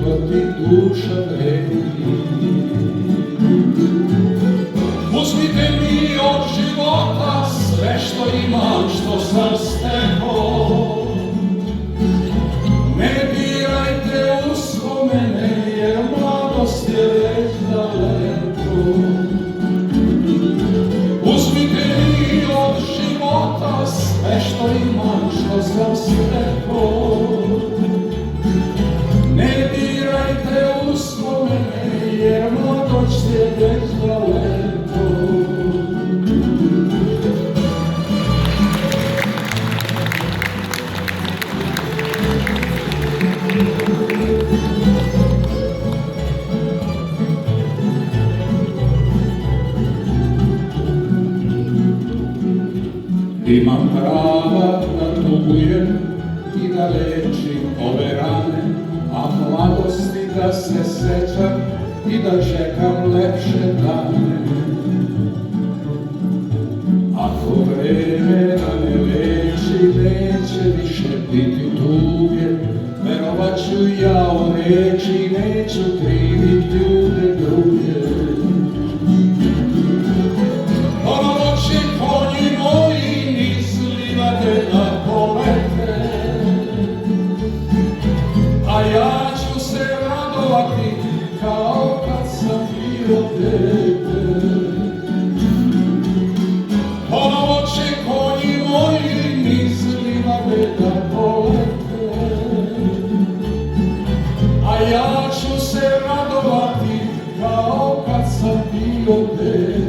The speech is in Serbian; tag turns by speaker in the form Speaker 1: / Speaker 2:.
Speaker 1: koliko ti duša vredi. Uzmite mi od života sve što imam, što sam stekao. Ne dirajte uspomene, jer mladost je već daleko. Uzmite mi od života sve što imam, što sam stekao. Ne dirajte uspomene, jer mladost je već daleko. Imam prava da tugujem i da lečim ove rane, a mladosti da se sećam i da čekam lepše dane. Ako vreme da ne leči, neće više biti tuge, verovat ću ja u reči, neću krivit ljude druge. Ponovo će konji moji niz livade da polete, a ja ću se radovati kao kad sam bio dete. Ponovo će konji moji niz livade da polete, a ja ću se radovati kao kad sam bio dete.